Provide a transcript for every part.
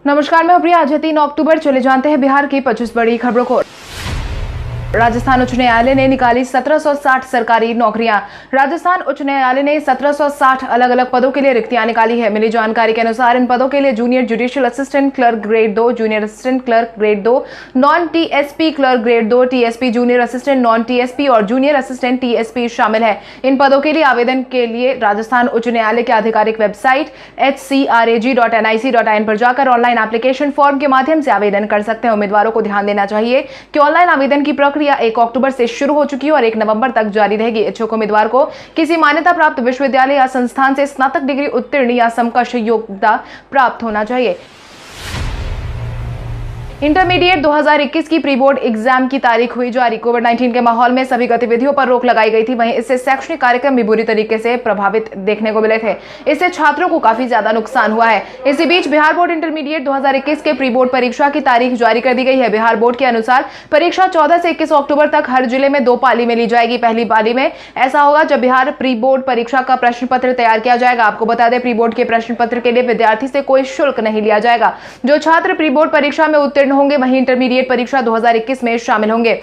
नमस्कार, मैं प्रिया। आज है 3 अक्टूबर। चले जानते हैं बिहार की 25 बड़ी खबरों को। राजस्थान उच्च न्यायालय ने निकाली 1760 सरकारी नौकरियां। राजस्थान उच्च न्यायालय ने 1760 अलग अलग पदों के लिए रिक्तियां निकाली है। मिली जानकारी के अनुसार इन पदों के लिए junior judicial assistant clerk grade 2, junior assistant clerk grade 2, non TSP clerk grade 2, TSP junior assistant non TSP और जूनियर असिस्टेंट टीएसपी शामिल है। इन पदों के लिए आवेदन के लिए राजस्थान उच्च न्यायालय के आधिकारिक वेबसाइट hcrag.nic.in पर जाकर ऑनलाइन एप्लीकेशन फॉर्म के माध्यम से आवेदन कर सकते हैं। उम्मीदवारों को ध्यान देना चाहिए कि ऑनलाइन आवेदन की प्रक्रिया 1 अक्टूबर से शुरू हो चुकी है और 1 नवंबर तक जारी रहेगी। इच्छुक उम्मीदवार को किसी मान्यता प्राप्त विश्वविद्यालय या संस्थान से स्नातक डिग्री उत्तीर्ण या समकक्ष योग्यता प्राप्त होना चाहिए। इंटरमीडिएट 2021 की प्री बोर्ड एग्जाम की तारीख हुई जारी। कोविड-19 के माहौल में सभी गतिविधियों पर रोक लगाई गई थी। वहीं इससे शैक्षणिक कार्यक्रम भी बुरी तरीके से प्रभावित देखने को मिले थे। इससे छात्रों को काफी ज्यादा नुकसान हुआ है। इसी बीच बिहार बोर्ड इंटरमीडिएट 2021 के प्री बोर्ड परीक्षा की तारीख जारी कर दी गई है। बिहार बोर्ड के अनुसार परीक्षा 14 से 21 अक्टूबर तक हर जिले में 2 पाली में ली जाएगी। पहली पाली में ऐसा होगा जब बिहार प्री बोर्ड परीक्षा का प्रश्न पत्र तैयार किया जाएगा। आपको बता दें, प्री बोर्ड के प्रश्न पत्र के लिए विद्यार्थी से कोई शुल्क नहीं लिया जाएगा। जो छात्र प्री बोर्ड परीक्षा में उत्तीर्ण होंगे वहीं इंटरमीडिएट परीक्षा 2021 में शामिल होंगे।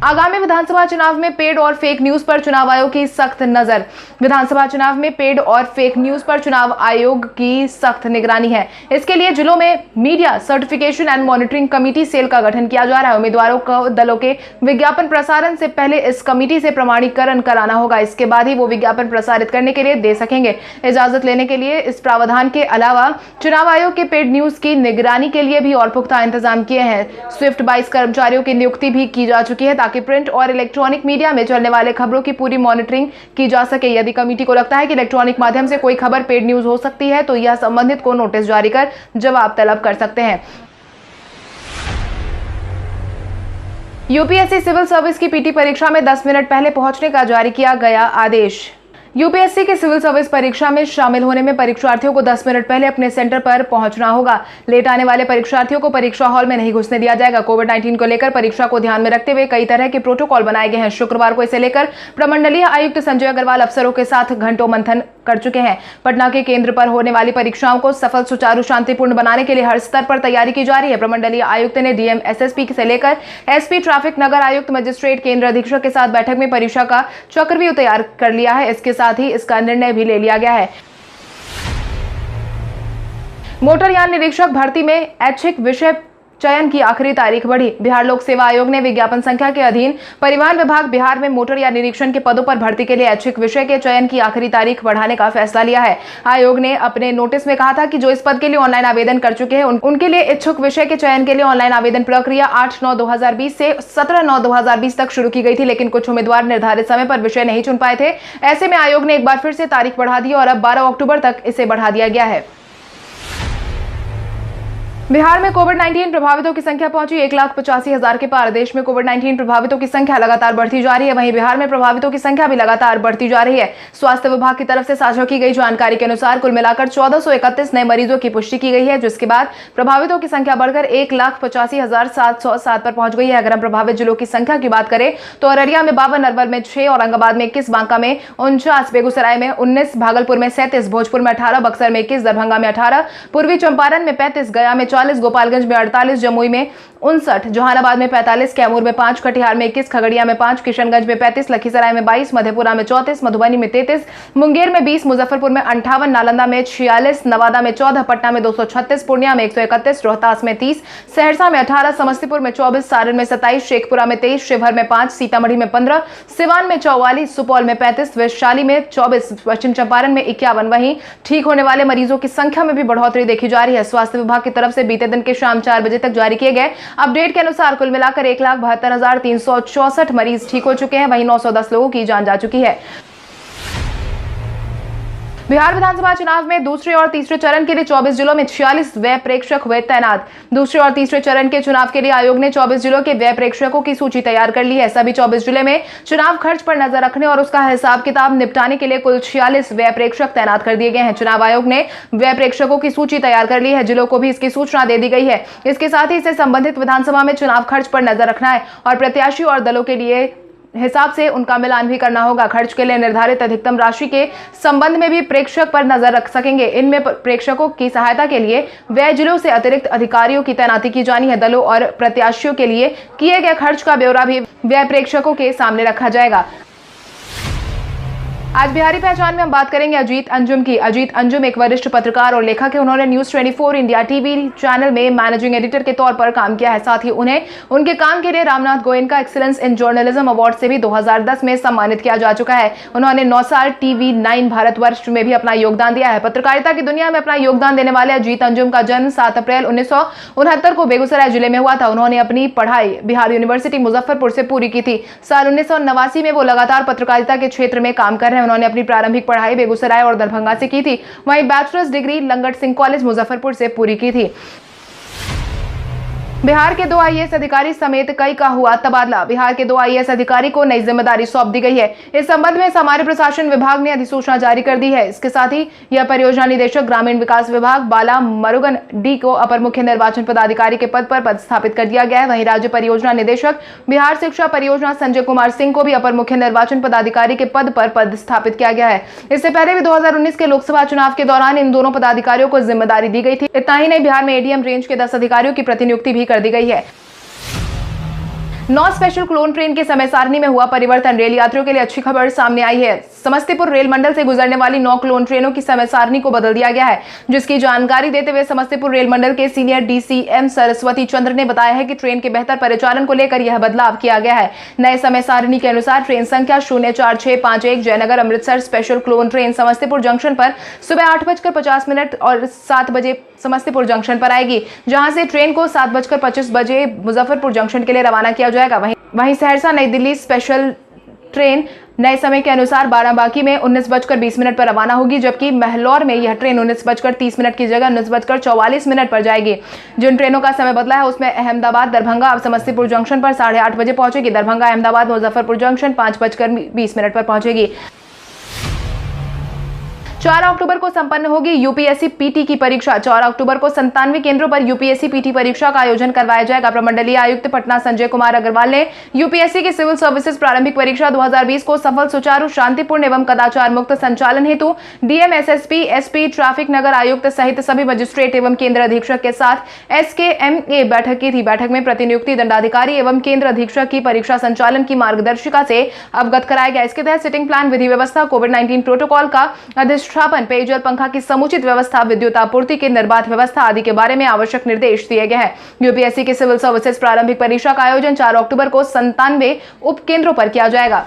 आगामी विधानसभा चुनाव में पेड और फेक न्यूज पर चुनाव आयोग की सख्त नजर। विधानसभा चुनाव में पेड और फेक न्यूज पर चुनाव आयोग की सख्त निगरानी है। इसके लिए जिलों में media certification and monitoring committee cell का गठन किया जा रहा है। उम्मीदवारों को दलों के विज्ञापन प्रसारण से पहले इस कमेटी से प्रमाणीकरण कराना होगा। इसके बाद ही वो विज्ञापन प्रसारित करने के लिए दे सकेंगे। इजाजत लेने के लिए इस प्रावधान के अलावा चुनाव आयोग के पेड न्यूज की निगरानी के लिए भी और पुख्ता इंतजाम किए हैं। स्विफ्ट 22 कर्मचारियों की नियुक्ति भी की जा चुकी है ताकि प्रिंट और इलेक्ट्रॉनिक मीडिया में चलने वाले खबरों की पूरी मॉनिटरिंग की जा सके। यदि कमेटी को लगता है कि इलेक्ट्रॉनिक माध्यम से कोई खबर पेड न्यूज हो सकती है तो यह संबंधित को नोटिस जारी कर जवाब तलब कर सकते हैं। यूपीएससी सिविल सर्विस की पीटी परीक्षा में 10 मिनट पहले पहुंचने का जारी किया गया आदेश। यूपीएससी के सिविल सर्विस परीक्षा में शामिल होने में परीक्षार्थियों को 10 मिनट पहले अपने सेंटर पर पहुंचना होगा। लेट आने वाले परीक्षार्थियों को परीक्षा हॉल में नहीं घुसने दिया जाएगा। कोविड-19 को लेकर परीक्षा को ध्यान में रखते हुए कई तरह के प्रोटोकॉल बनाए गए हैं। शुक्रवार को इसे लेकर प्रमंडलीय आयुक्त संजय अग्रवाल अफसरों के साथ घंटों मंथन कर चुके हैं। पटना के केंद्र पर होने वाली परीक्षाओं को सफल, सुचारू, शांतिपूर्ण बनाने के लिए हर स्तर पर तैयारी की जा रही है। प्रमंडलीय आयुक्त ने डीएम, एसएसपी से लेकर एसपी ट्रैफिक, नगर आयुक्त, मजिस्ट्रेट, केंद्र अधीक्षक के साथ बैठक में परीक्षा का चक्रव्यूह तैयार कर लिया है। इसके साथ ही इसका निर्णय भी ले लिया गया है। मोटरयान निरीक्षक भर्ती में ऐच्छिक विषय चयन की आखिरी तारीख बढ़ी। बिहार लोक सेवा आयोग ने विज्ञापन संख्या के अधीन परिवहन विभाग बिहार में मोटर या निरीक्षण के पदों पर भर्ती के लिए ऐच्छिक विषय के चयन की आखिरी तारीख बढ़ाने का फैसला लिया है। आयोग ने अपने नोटिस में कहा था कि जो इस पद के लिए ऑनलाइन आवेदन कर चुके हैं उनके लिए इच्छुक विषय के चयन के लिए ऑनलाइन आवेदन प्रक्रिया 8/9/2020 से 17/9/2020 तक शुरू की गई थी, लेकिन कुछ उम्मीदवार निर्धारित समय पर विषय नहीं चुन पाए थे। ऐसे में आयोग ने एक बार फिर से तारीख बढ़ा दी और अब 12 अक्टूबर तक इसे बढ़ा दिया गया है। बिहार में कोविड-19 प्रभावितों की संख्या पहुंची 1,85,000 के पार। देश में कोविड-19 प्रभावितों की संख्या लगातार बढ़ती जा रही है। वहीं बिहार में प्रभावितों की संख्या भी लगातार बढ़ती जा रही है। स्वास्थ्य विभाग की तरफ से साझा की गई जानकारी के अनुसार कुल मिलाकर 1431 नए मरीजों की पुष्टि की गई है, जिसके बाद प्रभावितों की संख्या बढ़कर 1,85,707 पर पहुंच गई है। अगर हम प्रभावित जिलों की संख्या की बात करें तो अररिया में 52, अरवल में 6, औरंगाबाद में 21, बांका में 49, बेगूसराय में 19, भागलपुर में 37, भोजपुर में 18, बक्सर में 21, दरभंगा में 18, पूर्वी चंपारण में 35, गया में 40, गोपालगंज में 48, जमुई में 59, जहानाबाद में 45, कैमूर में 5, कटिहार में 21, खगड़िया में 5, किशनगंज में 35, लखीसराय में 22, मधेपुरा में 34, मधुबनी में 33, मुंगेर में 20, मुजफ्फरपुर में 58, नालंदा में 46, नवादा में 14, पटना में 236, पूर्णिया में 131, रोहतास में 30, सहरसा में 18, समस्तीपुर में 24, सारण में 27, शेखपुरा में 23, शिवहर में 5, सीतामढ़ी में 15, सिवान में 44, सुपौल में 35, वैशाली में 24, पश्चिम चंपारण में 51। वहीं ठीक होने वाले मरीजों की संख्या में भी बढ़ोतरी देखी जा रही है। स्वास्थ्य विभाग की तरफ से बीते दिन के शाम 4 बजे तक जारी किए गए अपडेट के अनुसार कुल मिलाकर 1,72,364 मरीज ठीक हो चुके हैं। वहीं 910 लोगों की जान जा चुकी है। बिहार विधानसभा चुनाव में दूसरे और तीसरे चरण के लिए 24 जिलों में 46 व्यय प्रेक्षक हुए तैनात। दूसरे और तीसरे चरण के चुनाव के लिए आयोग ने 24 जिलों के व्यय प्रेक्षकों की सूची तैयार कर ली है। सभी 24 जिले में चुनाव खर्च पर नजर रखने और उसका हिसाब किताब निपटाने के लिए कुल 46 व्यय प्रेक्षक तैनात कर दिए गए हैं। चुनाव आयोग ने व्यय प्रेक्षकों की सूची तैयार कर ली है। जिलों को भी इसकी सूचना दे दी गई है। इसके साथ ही इसे संबंधित विधानसभा में चुनाव खर्च पर नजर रखना है और प्रत्याशी और दलों के लिए हिसाब से उनका मिलान भी करना होगा। खर्च के लिए निर्धारित अधिकतम राशि के संबंध में भी प्रेक्षक पर नजर रख सकेंगे। इनमें प्रेक्षकों की सहायता के लिए व्यय जिलों से अतिरिक्त अधिकारियों की तैनाती की जानी है। दलों और प्रत्याशियों के लिए किए गए खर्च का ब्यौरा भी व्यय प्रेक्षकों के सामने रखा जाएगा। आज बिहारी पहचान में हम बात करेंगे अजीत अंजुम की। अजीत अंजुम एक वरिष्ठ पत्रकार और लेखक है। उन्होंने न्यूज 24 इंडिया टीवी चैनल में मैनेजिंग एडिटर के तौर पर काम किया है। साथ ही उन्हें उनके काम के लिए Ramnath Goenka excellence in journalism award से भी 2010 में सम्मानित किया जा चुका है। उन्होंने 9 साल TV9 भारतवर्ष में भी अपना योगदान दिया है। पत्रकारिता की दुनिया में अपना योगदान देने वाले अजीत अंजुम का जन्म 7 अप्रैल 1969 को बेगूसराय जिले में हुआ था। उन्होंने अपनी पढ़ाई बिहार यूनिवर्सिटी मुजफ्फरपुर से पूरी की थी। साल 1989 में वो लगातार पत्रकारिता के क्षेत्र में काम कर रहे हैं। उन्होंने अपनी प्रारंभिक पढ़ाई बेगूसराय और दरभंगा से की थी। वहीं bachelors degree Langat Singh college Muzaffarpur से पूरी की थी। बिहार के 2 IAS अधिकारी समेत कई का हुआ तबादला। बिहार के 2 IAS अधिकारी को नई जिम्मेदारी सौंप दी गई है। इस संबंध में सामान्य प्रशासन विभाग ने अधिसूचना जारी कर दी है। इसके साथ ही यह परियोजना निदेशक ग्रामीण विकास विभाग बाला मुरुगन डी को अपर मुख्य निर्वाचन पदाधिकारी के पद पर पदस्थापित कर दिया गया है। वहीं राज्य परियोजना निदेशक बिहार शिक्षा परियोजना संजय कुमार सिंह को भी अपर मुख्य निर्वाचन पदाधिकारी के पद पर पदस्थापित किया गया है। इससे पहले भी 2019 के लोकसभा चुनाव के दौरान इन दोनों पदाधिकारियों को जिम्मेदारी दी गई थी। इतना ही नहीं, बिहार में ADM रेंज के 10 अधिकारियों की प्रतिनियुक्ति भी कर दी गई है। 9 स्पेशल क्लोन ट्रेन के समय सारणी में हुआ परिवर्तन। रेल यात्रियों के लिए अच्छी खबर सामने आई है। समस्तीपुर रेल मंडल से गुजरने वाली 9 क्लोन ट्रेनों की समय सारणी को बदल दिया गया है, जिसकी जानकारी देते हुए समस्तीपुर रेल मंडल के सीनियर DCM सरस्वती चंद्र ने बताया है कि ट्रेन के बेहतर परिचालन को लेकर यह बदलाव किया गया है। नए समय सारणी के अनुसार ट्रेन संख्या 04651 Jaynagar Amritsar special clone train Samastipur junction पर सुबह 8:50 और 7 बजे समस्तीपुर जंक्शन पर आएगी, जहां से ट्रेन को 7:25 मुजफ्फरपुर जंक्शन के लिए रवाना किया जाएगा। वहीं सहरसा नई दिल्ली स्पेशल ट्रेन नए समय के अनुसार बाराबांकी में 19:20 पर रवाना होगी, जबकि महलौर में यह ट्रेन 19:30 की जगह 19:44 पर जाएगी। जिन ट्रेनों का समय बदला है उसमें अहमदाबाद दरभंगा अब समस्तीपुर जंक्शन पर 8:30 बजे पहुंचेगी। दरभंगा अहमदाबाद मुजफ्फरपुर जंक्शन 5:20 पर पहुंचेगी। 4 अक्टूबर को संपन्न होगी UPSC PT की परीक्षा। 4 अक्टूबर को 97 केंद्रों पर UPSC PT परीक्षा का आयोजन करवाया जाएगा। प्रमंडलीय आयुक्त पटना संजय कुमार अग्रवाल ने UPSC की सिविल सर्विसेज प्रारंभिक परीक्षा 2020 को सफल, सुचारू, शांतिपूर्ण एवं कदाचार मुक्त संचालन हेतु DM SSP SP ट्रैफिक नगर आयुक्त सहित सभी मजिस्ट्रेट एवं केंद्र अधीक्षक के साथ SKMA बैठक की थी। बैठक में प्रतिनियुक्ति दंडाधिकारी एवं केंद्र अधीक्षक की परीक्षा संचालन की मार्गदर्शिका से अवगत कराया गया। इसके तहत सिटिंग प्लान, विधि व्यवस्था, कोविड-19 प्रोटोकॉल का अधिष्ठापन, पेयजल, पंखा की समुचित व्यवस्था, विद्युत आपूर्ति की निर्बाध व्यवस्था आदि के बारे में आवश्यक निर्देश दिए गए हैं। UPSC की सिविल सर्विसेज प्रारंभिक परीक्षा का आयोजन 4 अक्टूबर को 97 उप केंद्रों पर किया जाएगा।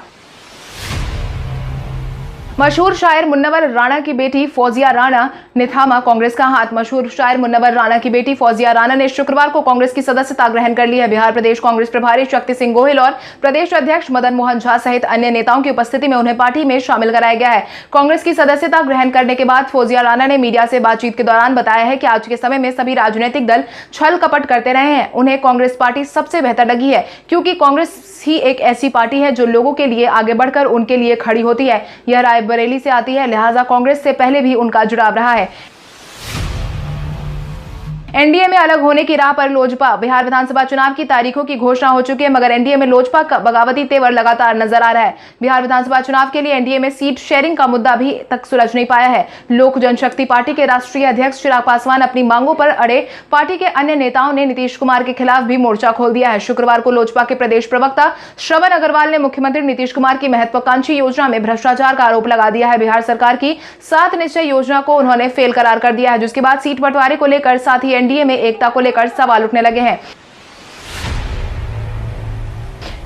मशहूर शायर मुन्नवर राणा की बेटी फौजिया राणा ने थामा कांग्रेस का हाथ। मशहूर शायर मुन्नवर राणा की बेटी फौजिया राणा ने शुक्रवार को कांग्रेस की सदस्यता ग्रहण कर ली है। बिहार प्रदेश कांग्रेस प्रभारी शक्ति सिंह गोहिल और प्रदेश अध्यक्ष मदन मोहन झा सहित अन्य नेताओं की उपस्थिति में उन्हें पार्टी में शामिल कराया गया है। कांग्रेस की सदस्यता ग्रहण करने के बाद फौजिया राणा ने मीडिया से बातचीत के दौरान बताया है कि आज के समय में सभी राजनीतिक दल छल कपट करते रहे हैं। उन्हें कांग्रेस पार्टी सबसे बेहतर लगी है, क्योंकि कांग्रेस ही एक ऐसी पार्टी है जो लोगों के लिए आगे बढ़कर उनके लिए खड़ी होती है। यह रायबरेली से आती है, लिहाजा कांग्रेस से पहले भी उनका जुड़ाव रहा है। एनडीए में अलग होने की राह पर लोजपा। बिहार विधानसभा चुनाव की तारीखों की घोषणा हो चुकी है, मगर एनडीए में लोजपा का बगावती तेवर लगातार नजर आ रहा है। बिहार विधानसभा चुनाव के लिए एनडीए में सीट शेयरिंग का मुद्दा अभी तक सुलझ नहीं पाया है। लोक जनशक्ति पार्टी के राष्ट्रीय अध्यक्ष चिराग पासवान अपनी मांगों पर अड़े। पार्टी के अन्य नेताओं ने नीतीश कुमार के खिलाफ भी मोर्चा खोल दिया है। शुक्रवार को लोजपा के प्रदेश प्रवक्ता श्रवण अग्रवाल ने मुख्यमंत्री नीतीश कुमार की महत्वाकांक्षी योजना में भ्रष्टाचार का आरोप लगा दिया है। बिहार सरकार की 7 निश्चय योजना को उन्होंने फेल करार कर दिया है, जिसके बाद सीट बंटवारे को लेकर साथ ही एनडीए में एकता को लेकर सवाल उठने लगे हैं।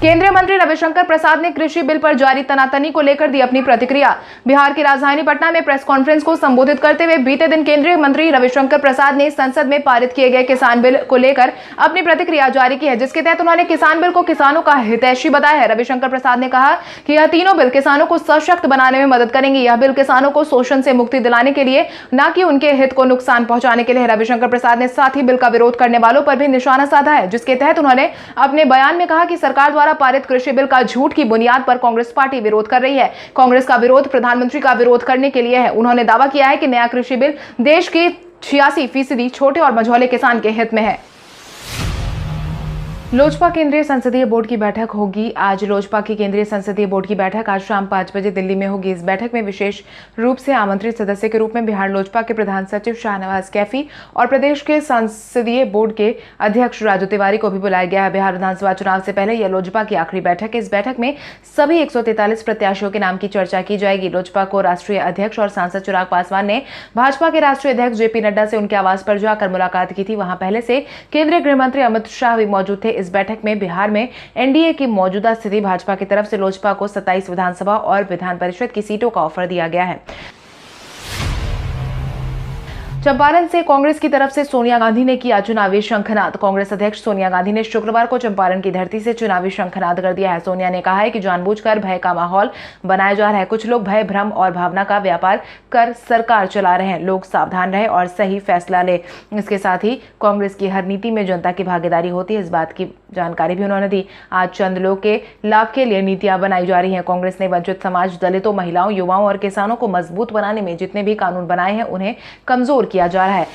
केंद्रीय मंत्री रविशंकर प्रसाद ने कृषि बिल पर जारी तनातनी को लेकर दी अपनी प्रतिक्रिया। बिहार की राजधानी पटना में प्रेस कॉन्फ्रेंस को संबोधित करते हुए बीते दिन केंद्रीय मंत्री रविशंकर प्रसाद ने संसद में पारित किए गए किसान बिल को लेकर अपनी प्रतिक्रिया जारी की है, जिसके तहत उन्होंने किसान बिल को किसानों का हितैषी बताया है। रविशंकर प्रसाद ने कहा कि यह तीनों बिल किसानों को सशक्त बनाने में मदद करेंगे। यह बिल किसानों को शोषण से मुक्ति दिलाने के लिए, न कि उनके हित को नुकसान पहुंचाने के लिए। रविशंकर प्रसाद ने साथ ही बिल का विरोध करने वालों पर भी निशाना साधा है, जिसके तहत उन्होंने अपने बयान में कहा कि सरकार द्वारा पारित कृषि बिल का झूठ की बुनियाद पर कांग्रेस पार्टी विरोध कर रही है। कांग्रेस का विरोध प्रधानमंत्री का विरोध करने के लिए है। उन्होंने दावा किया है कि नया कृषि बिल देश के 86% छोटे और मझौले किसान के हित में है। लोजपा केंद्रीय संसदीय बोर्ड की बैठक होगी आज। लोजपा की केंद्रीय संसदीय बोर्ड की बैठक आज शाम 5 बजे दिल्ली में होगी। इस बैठक में विशेष रूप से आमंत्रित सदस्य के रूप में बिहार लोजपा के प्रधान सचिव शाहनवाज कैफी और प्रदेश के संसदीय बोर्ड के अध्यक्ष राजू तिवारी को भी बुलाया गया है। बिहार विधानसभा चुनाव से पहले यह लोजपा की आखिरी बैठक है। इस बैठक में सभी 143 प्रत्याशियों के नाम की चर्चा की जाएगी। लोजपा को राष्ट्रीय अध्यक्ष और सांसद चिराग पासवान ने भाजपा के राष्ट्रीय अध्यक्ष जेपी नड्डा से उनके आवास पर जाकर मुलाकात की थी। वहां पहले से केंद्रीय गृह मंत्री अमित शाह भी मौजूद थे। इस बैठक में बिहार में एनडीए की मौजूदा स्थिति, भाजपा की तरफ से लोजपा को 27 विधानसभा और विधान परिषद की सीटों का ऑफर दिया गया है। चंपारण से कांग्रेस की तरफ से सोनिया गांधी ने किया चुनावी शंखनाद। कांग्रेस अध्यक्ष सोनिया गांधी ने शुक्रवार को चंपारण की धरती से चुनावी शंखनाद कर दिया है। सोनिया ने कहा है कि जानबूझकर भय का माहौल बनाया जा रहा है। कुछ लोग भय, भ्रम और भावना का व्यापार कर सरकार चला रहे हैं। लोग सावधान रहे और सही फैसला ले। इसके साथ ही कांग्रेस की हर नीति में जनता की भागीदारी होती है, इस बात की जानकारी भी उन्होंने दी। आज चंद लोग के लाभ के लिए नीतियां बनाई जा रही हैं। कांग्रेस ने वंचित समाज, दलितों, महिलाओं, युवाओं और किसानों को मजबूत बनाने में जितने भी कानून बनाए हैं उन्हें कमजोर किया जा रहा है।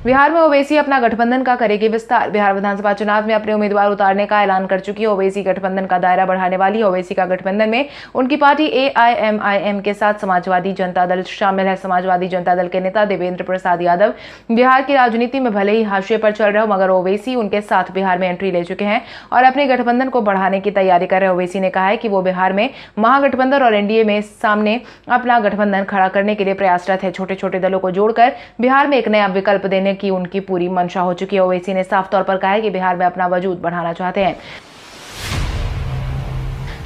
बिहार में ओवैसी अपना गठबंधन का करेगी विस्तार। बिहार विधानसभा चुनाव में अपने उम्मीदवार उतारने का ऐलान कर चुकी है। ओवैसी गठबंधन का दायरा बढ़ाने वाली है। ओवैसी का गठबंधन में उनकी पार्टी AIMIM के साथ समाजवादी जनता दल शामिल है। समाजवादी जनता दल के नेता देवेंद्र प्रसाद यादव बिहार की राजनीति में भले ही हाशिए पर चल रहे हो, मगर ओवैसी उनके साथ बिहार में एंट्री ले चुके हैं और अपने गठबंधन को बढ़ाने की तैयारी कर रहे हैं। ओवैसी ने कहा है कि वो बिहार में महागठबंधन और एनडीए में सामने अपना गठबंधन खड़ा करने के लिए प्रयासरत है। छोटे छोटे दलों को जोड़कर बिहार में एक नया विकल्प देने की उनकी पूरी मंशा हो चुकी है। ओवैसी ने साफ तौर पर कहा है कि बिहार में अपना वजूद बढ़ाना चाहते हैं।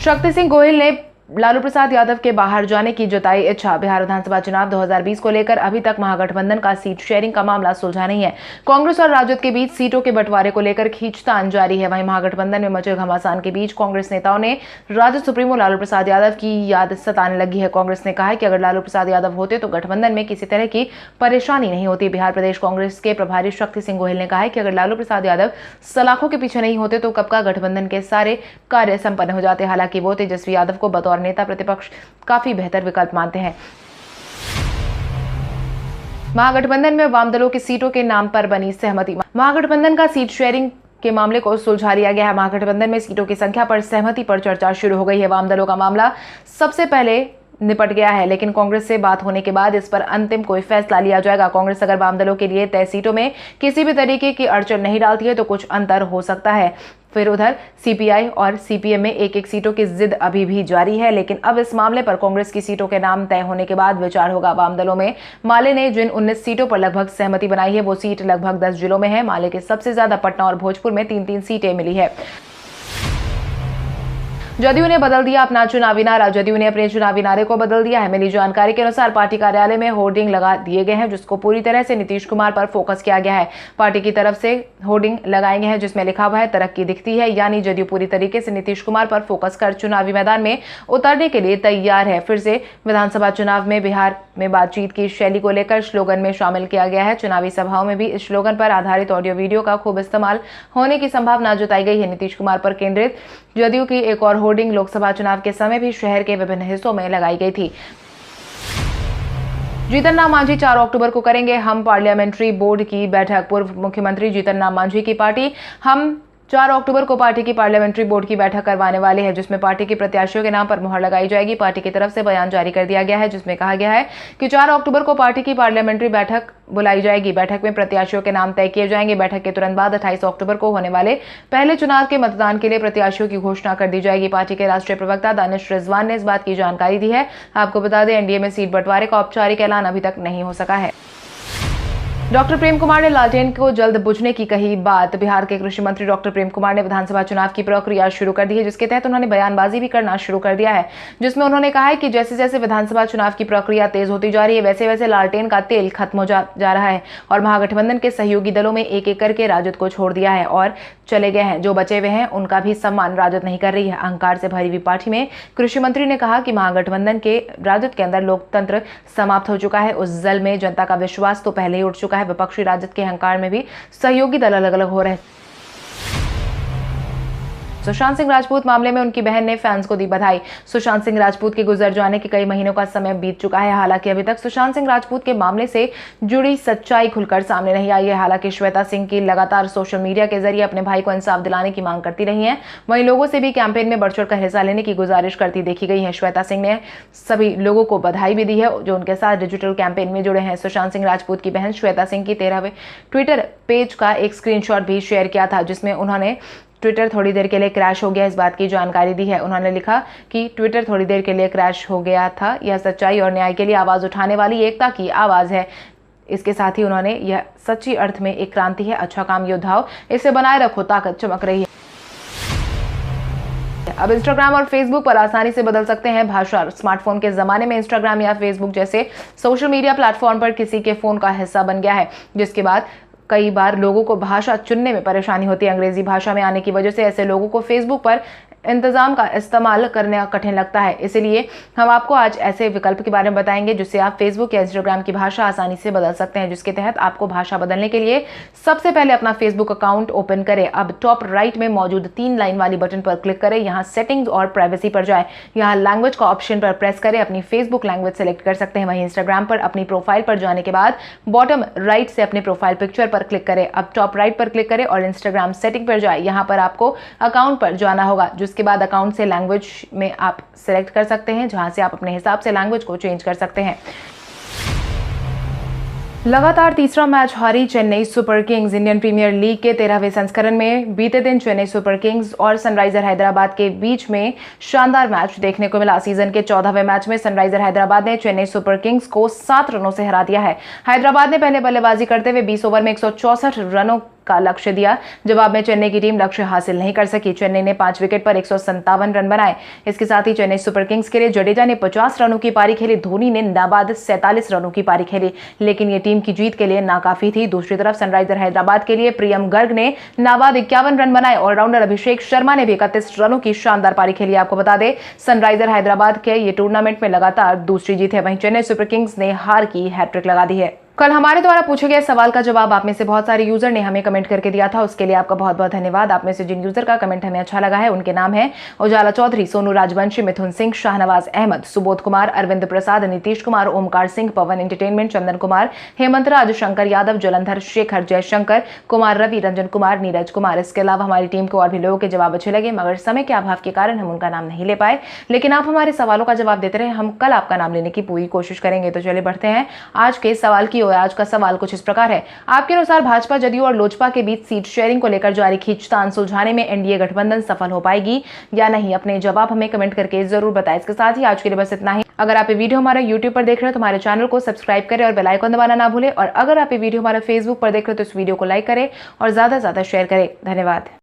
शक्ति सिंह गोहिल ने लालू प्रसाद यादव के बाहर जाने की जताई इच्छा। बिहार विधानसभा चुनाव 2020 को लेकर अभी तक महागठबंधन का सीट शेयरिंग का मामला सुलझा नहीं है। कांग्रेस और राजद के बीच सीटों के बंटवारे को लेकर खींचतान जारी है। वहीं महागठबंधन में मचे घमासान के बीच कांग्रेस नेताओं ने राजद सुप्रीमो लालू प्रसाद यादव की याद सताने लगी है। कांग्रेस ने कहा है कि अगर लालू प्रसाद यादव होते तो गठबंधन में किसी तरह की परेशानी नहीं होती। बिहार प्रदेश कांग्रेस के प्रभारी शक्ति सिंह गोहिल ने कहा है कि अगर लालू प्रसाद यादव सलाखों के पीछे नहीं होते तो कब का गठबंधन के सारे कार्य संपन्न हो जाते। हालांकि वो तेजस्वी यादव को बतौर नेता प्रतिपक्ष काफी बेहतर विकल्प मानते हैं। महागठबंधन में वाम दलों की सीटों के नाम पर बनी सहमति। महागठबंधन का सीट शेयरिंग के मामले को सुलझा लिया गया है। महागठबंधन में सीटों की संख्या पर सहमति पर चर्चा शुरू हो गई है। वाम दलों का मामला सबसे पहले निपट गया है, लेकिन कांग्रेस से बात होने के बाद इस पर अंतिम कोई फैसला लिया जाएगा। कांग्रेस अगर वाम दलों के लिए तय सीटों में किसी भी तरीके की अड़चन नहीं डालती है तो कुछ अंतर हो सकता है। फिर उधर सीपीआई और सीपीएम में एक एक सीटों की जिद अभी भी जारी है, लेकिन अब इस मामले पर कांग्रेस की सीटों के नाम तय होने के बाद विचार होगा। वाम दलों में माले ने जिन 19 सीटों पर लगभग सहमति बनाई है वो सीट लगभग 10 जिलों में है। माले के सबसे ज्यादा पटना और भोजपुर में 3-3 सीटें मिली है। जदयू ने बदल दिया अपना चुनावी नारा। जदयू ने अपने चुनावी नारे को बदल दिया है। मिली जानकारी के अनुसार पार्टी कार्यालय में होर्डिंग लगा दिए गए हैं जिसको पूरी तरह से नीतीश कुमार पर फोकस किया गया है। पार्टी की तरफ से होर्डिंग लगाए गए हैं जिसमें लिखा हुआ है तरक्की दिखती है, यानी जदयू पूरी तरीके से नीतीश कुमार पर फोकस कर चुनावी मैदान में उतरने के लिए तैयार है। फिर से विधानसभा चुनाव में बिहार में बातचीत की शैली को लेकर स्लोगन में शामिल किया गया है। चुनावी सभाओं में भी इस स्लोगन पर आधारित ऑडियो वीडियो का खूब इस्तेमाल होने की संभावना जताई गई है। नीतीश कुमार पर केंद्रित जदयू की एक और होर्डिंग लोकसभा चुनाव के समय भी शहर के विभिन्न हिस्सों में लगाई गई थी। जीतन राम मांझी 4 अक्टूबर को करेंगे हम पार्लियामेंट्री बोर्ड की बैठक। पूर्व मुख्यमंत्री जीतन राम मांझी की पार्टी हम 4 अक्टूबर को पार्टी की पार्लियामेंट्री बोर्ड की बैठक करवाने वाले हैं जिसमें पार्टी के प्रत्याशियों के नाम पर मुहर लगाई जाएगी। पार्टी की तरफ से बयान जारी कर दिया गया है जिसमें कहा गया है कि 4 अक्टूबर को पार्टी की पार्लियामेंट्री बैठक बुलाई जाएगी। बैठक में प्रत्याशियों के नाम तय किए जाएंगे। बैठक के तुरंत बाद 28 अक्टूबर को होने वाले पहले चुनाव के मतदान के लिए प्रत्याशियों की घोषणा कर दी जाएगी। पार्टी के राष्ट्रीय प्रवक्ता दानिश रिजवान ने इस बात की जानकारी दी है। आपको बता दें एनडीए में सीट बंटवारे का औपचारिक ऐलान अभी तक नहीं हो सका है। डॉक्टर प्रेम कुमार ने लालटेन को जल्द बुझने की कही बात। बिहार के कृषि मंत्री डॉक्टर प्रेम कुमार ने विधानसभा चुनाव की प्रक्रिया शुरू कर दी है जिसके तहत उन्होंने बयानबाजी भी करना शुरू कर दिया है जिसमें उन्होंने कहा है कि जैसे जैसे विधानसभा चुनाव की प्रक्रिया तेज होती जा रही है वैसे वैसे लालटेन का तेल खत्म हो जा रहा है और महागठबंधन के सहयोगी दलों में एक एक करके राजद को छोड़ दिया है और चले गए हैं। जो बचे हुए हैं उनका भी सम्मान राजद नहीं कर रही है। अहंकार से भरी हुई पार्टी में कृषि मंत्री ने कहा कि महागठबंधन के राजद के अंदर लोकतंत्र समाप्त हो चुका है। उस जल में जनता का विश्वास तो पहले ही उठ चुका है। विपक्षी राजद के अहंकार में भी सहयोगी दल अलग अलग हो रहे हैं। सुशांत सिंह राजपूत मामले में उनकी बहन ने फैंस को दी बधाई। सुशांत सिंह राजपूत के गुजर जाने के कई महीनों का समय बीत चुका है। हालांकि अभी तक सुशांत सिंह राजपूत के मामले से जुड़ी सच्चाई खुलकर सामने नहीं आई है। हालांकि श्वेता सिंह की लगातार सोशल मीडिया के जरिए अपने भाई को इंसाफ दिलाने की मांग करती रही हैं। वहीं लोगों से भी कैंपेन में बढ़ चढ़कर हिस्सा लेने की गुजारिश करती देखी गई है। श्वेता सिंह ने सभी लोगों को बधाई भी दी है जो उनके साथ डिजिटल कैंपेन में जुड़े हैं। सुशांत सिंह राजपूत की बहन श्वेता सिंह की 13वें ट्विटर पेज का एक स्क्रीनशॉट भी शेयर किया था, जिसमें उन्होंने ट्विटर थोड़ी देर के लिए क्रैश हो गया इस बात की जानकारी दी है। उन्होंने लिखा कि ट्विटर थोड़ी देर के लिए क्रैश हो गया था, यह सच्चाई और न्याय के लिए आवाज उठाने वाली एकता की आवाज है। इसके साथ ही उन्होंने यह सच्ची अर्थ में एक क्रांति है, अच्छा काम योद्धाओं, इसे बनाए रखो, ताकत चमक रही है। अब इंस्टाग्राम और फेसबुक पर आसानी से बदल सकते हैं भाषा। स्मार्टफोन के जमाने में इंस्टाग्राम या फेसबुक जैसे सोशल मीडिया प्लेटफॉर्म पर किसी के फोन का हिस्सा बन गया है, जिसके बाद कई बार लोगों को भाषा चुनने में परेशानी होती है। अंग्रेजी भाषा में आने की वजह से ऐसे लोगों को फेसबुक पर इंतजाम का इस्तेमाल करना कठिन लगता है। इसलिए हम आपको आज ऐसे विकल्प के बारे में बताएंगे जिससे आप फेसबुक या इंस्टाग्राम की भाषा आसानी से बदल सकते हैं, जिसके तहत आपको भाषा बदलने के लिए सबसे पहले अपना फेसबुक अकाउंट ओपन करें। अब टॉप राइट में मौजूद 3 लाइन वाली बटन पर क्लिक करें। यहाँ सेटिंग्स और प्राइवेसी पर जाएं। यहाँ लैंग्वेज का ऑप्शन पर प्रेस करें, अपनी फेसबुक लैंग्वेज सेलेक्ट कर सकते हैं। वहीं इंस्टाग्राम पर अपनी प्रोफाइल पर जाने के बाद बॉटम राइट से अपने प्रोफाइल पिक्चर पर क्लिक करें। अब टॉप राइट पर क्लिक करें और इंस्टाग्राम सेटिंग पर जाए। यहाँ पर आपको अकाउंट पर जाना होगा, जिसके बाद अकाउंट से लैंग्वेज में आप सिलेक्ट कर सकते हैं, जहां से आप अपने हिसाब से लैंग्वेज को चेंज कर सकते हैं। लगातार तीसरा मैच हारी Chennai Super Kings. Indian Premier League के 13वें संस्करण में बीते दिन चेन्नई सुपर किंग्स और सनराइजर हैदराबाद के बीच में शानदार मैच देखने को मिला। सीजन के 14वें मैच में सनराइजर हैदराबाद ने चेन्नई सुपर किंग्स को 7 रनों से हरा दिया है। हैदराबाद ने पहले बल्लेबाजी करते हुए 20 ओवर में 164 रनों का लक्ष्य दिया। जवाब में चेन्नई की टीम लक्ष्य हासिल नहीं कर सकी। चेन्नई ने 5 विकेट पर 157 रन बनाए। इसके साथ ही चेन्नई सुपर किंग्स के लिए जडेजा ने 50 रनों की पारी खेली। धोनी ने नाबाद 47 रनों की पारी खेली, लेकिन ये टीम की जीत के लिए नाकाफी थी। दूसरी तरफ सनराइजर हैदराबाद के लिए प्रियम गर्ग ने नाबाद 51 रन बनाए। ऑलराउंडर अभिषेक शर्मा ने भी 31 रनों की शानदार पारी खेली। आपको बता दें, सनराइजर हैदराबाद के ये टूर्नामेंट में लगातार दूसरी जीत है। वहीं चेन्नई सुपर किंग्स ने हार की हैट्रिक लगा दी है। कल हमारे द्वारा पूछे गए सवाल का जवाब आप में से बहुत सारे यूजर ने हमें कमेंट करके दिया था, उसके लिए आपका बहुत बहुत धन्यवाद। आप में से जिन यूजर का कमेंट हमें अच्छा लगा है उनके नाम है उजाला चौधरी, सोनू राजवंशी, मिथुन सिंह, शाहनवाज अहमद, सुबोध कुमार, अरविंद प्रसाद, नीतीश कुमार, ओमकार सिंह, पवन एंटरटेनमेंट, चंदन कुमार, हेमंत राज, शंकर यादव, जलंधर शेखर, जयशंकर, कुमार रवि, रंजन कुमार, नीरज कुमार। इसके अलावा हमारी टीम को और भी लोगों के जवाब अच्छे लगे, मगर समय के अभाव के कारण हम उनका नाम नहीं ले पाए। लेकिन आप हमारे सवालों का जवाब देते रहे, हम कल आपका नाम लेने की पूरी कोशिश करेंगे। तो चलिए बढ़ते हैं आज के सवाल की ओर। आज का सवाल कुछ इस प्रकार है। आपके अनुसार भाजपा, जदयू और लोजपा के बीच सीट शेयरिंग को लेकर जारी खींचतान सुलझाने में एनडीए गठबंधन सफल हो पाएगी या नहीं? अपने जवाब हमें कमेंट करके जरूर बताएं। इसके साथ ही आज के लिए बस इतना ही। अगर आप ये वीडियो हमारा यूट्यूब पर देख रहे हो तो हमारे चैनल को सब्सक्राइब करें और बेल आइकन दबाना ना भूलें। और अगर आप ये वीडियो हमारा फेसबुक पर देख रहे हो तो इस वीडियो को लाइक करें और ज्यादा से ज्यादा शेयर करें। धन्यवाद।